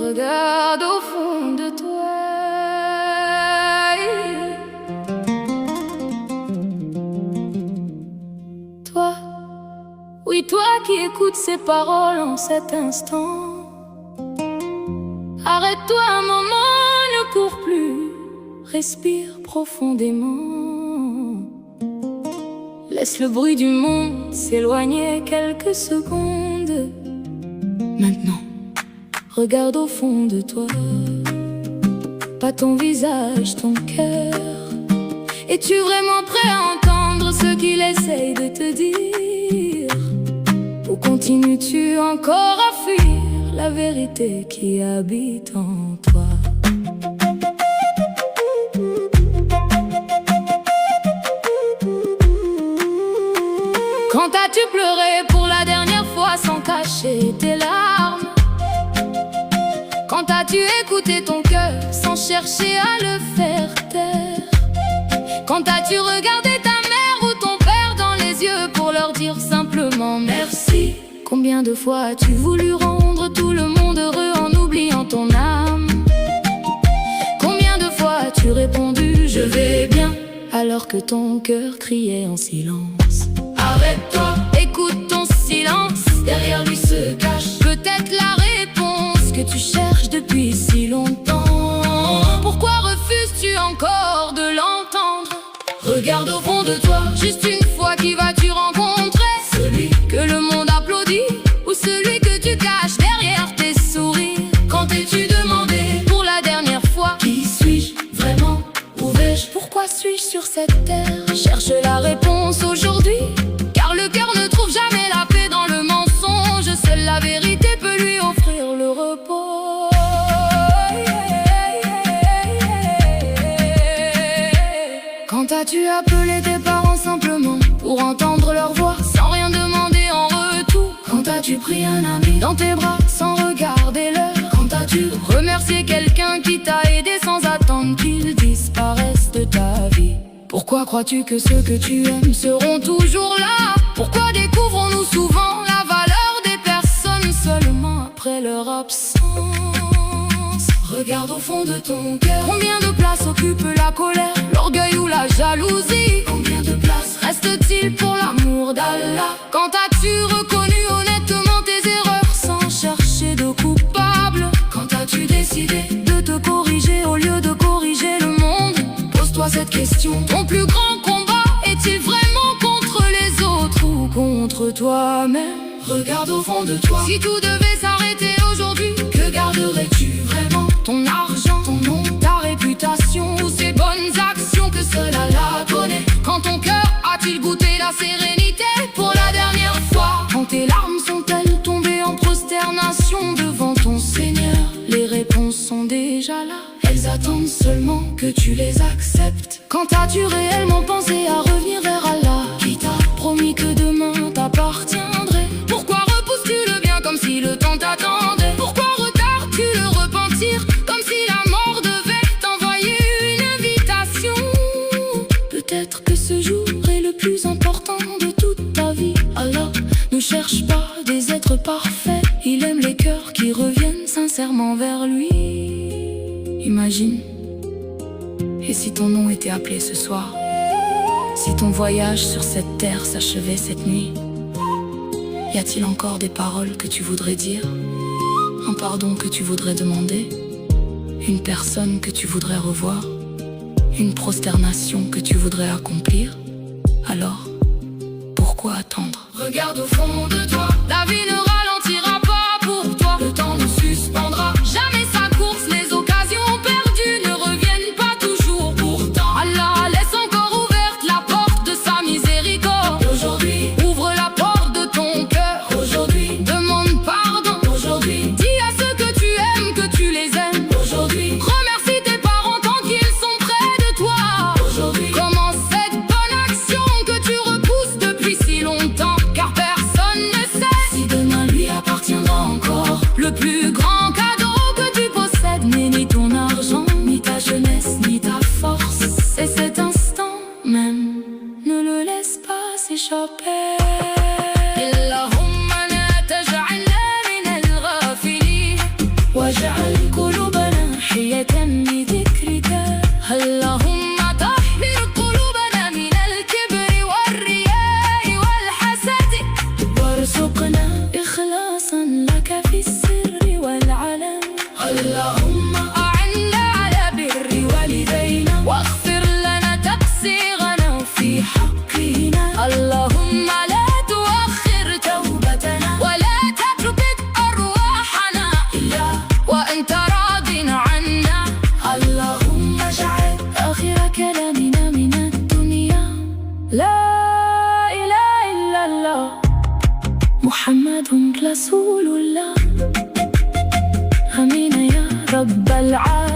Regarde au fond de toi. Toi, oui, toi qui écoutes ces paroles en cet instant. Arrête-toi un moment, ne cours plus, respire profondément. Laisse le bruit du monde s'éloigner quelques secondes. Maintenant, regarde au fond de toi, pas ton visage, ton cœur. Es-tu vraiment prêt à entendre ce qu'il essaye de te dire? Ou continues-tu encore à fuir la vérité qui habite en toi? Quand as-tu pleuré pour la dernière fois sans cacher tes larmes? Quand as-tu écouté ton cœur sans chercher à le faire taire? Quand as-tu regardé ta mère ou ton père dans les yeux pour leur dire simplement merci? Combien de fois as-tu voulu rendre tout le monde heureux en oubliant ton âme? Combien de fois as-tu répondu je vais bien alors que ton cœur criait en silence? Arrête-toi, écoute ton silence, derrière lui se cache peut-être la réponse que tu cherches depuis si longtemps. Pourquoi refuses-tu encore de l'entendre? Regarde au fond de toi, juste une fois, qui vas-tu rencontrer? Celui que le monde applaudit ou celui que tu caches derrière tes sourires? Quand t'es-tu demandé pour la dernière fois qui suis-je vraiment? Où vais-je? Pourquoi suis-je sur cette terre? Cherche la réponse aujourd'hui, car le cœur ne trouve jamais la paix dans le mensonge. Seule la vérité peut lui offrir le repos. Quand as-tu appelé tes parents simplement pour entendre leur voix sans rien demander en retour? Quand as-tu pris un ami dans tes bras sans regarder l'heure? Quand as-tu remercié quelqu'un qui t'a aidé sans attendre qu'il disparaisse de ta vie? Pourquoi crois-tu que ceux que tu aimes seront toujours là? Pourquoi découvrons-nous souvent la valeur des personnes seulement après leur absence? Regarde au fond de ton cœur, combien de place occupe la colère, l'orgueil ou la jalousie? Combien de place reste-t-il pour l'amour d'Allah? Quand as-tu reconnu honnêtement tes erreurs sans chercher de coupable? Quand as-tu décidé de te corriger au lieu de corriger le monde? Pose-toi cette question, ton plus grand combat est-il vraiment contre les autres ou contre toi-même? Regarde au fond de toi, si tout devait s'arrêter aujourd'hui, que garderais-tu vraiment? Ton argent, ton nom, ta réputation ou ces bonnes actions que seul Allah connaît? Quand ton cœur a-t-il goûté la sérénité pour la dernière fois? Quand tes larmes sont-elles tombées en prosternation devant ton Seigneur? Les réponses sont déjà là, elles attendent seulement que tu les acceptes. Quand as-tu réellement pensé à revenir vers Allah, qui t'a promis que demain t'appartiendrait? Pourquoi repousses-tu le bien comme si le temps t'attendait? Pourquoi retardes-tu le repentir comme si la mort devait t'envoyer une invitation? Peut-être que ce jour est le plus important de toute ta vie. Allah ne cherche pas des êtres parfaits, il aime les cœurs qui reviennent sincèrement vers lui. Imagine, et si ton nom était appelé ce soir? Si ton voyage sur cette terre s'achevait cette nuit? Y a-t-il encore des paroles que tu voudrais dire? Un pardon que tu voudrais demander? Une personne que tu voudrais revoir? Une prosternation que tu voudrais accomplir? Alors, pourquoi attendre? Regarde au fond de toi, la vie ne ralentira pas pour toi. Le temps ne suspendra jamais sa course, les occasions perdues ne reviennent pas toujours. Pourtant, Allah laisse encore ouverte la porte de sa miséricorde. Aujourd'hui, ouvre la porte de ton cœur. Aujourd'hui, demande pardon. Aujourd'hui, dis à ceux que tu aimes que tu les aimes. Aujourd'hui, remercie tes parents tant qu'ils sont près de toi. Aujourd'hui, commence cette bonne action que tu repousses depuis si longtemps, car personne ne sait si demain lui appartiendra encore. Le plus grand cadeau que tu possèdes n'est ni ton argent, ni ta jeunesse, ni ta force. C'est cet instant même, ne le laisse pas s'échapper. Allahumma la taj'alna min al-ghafilin waj'al محمد رسول الله. آمين يا رب العالمين.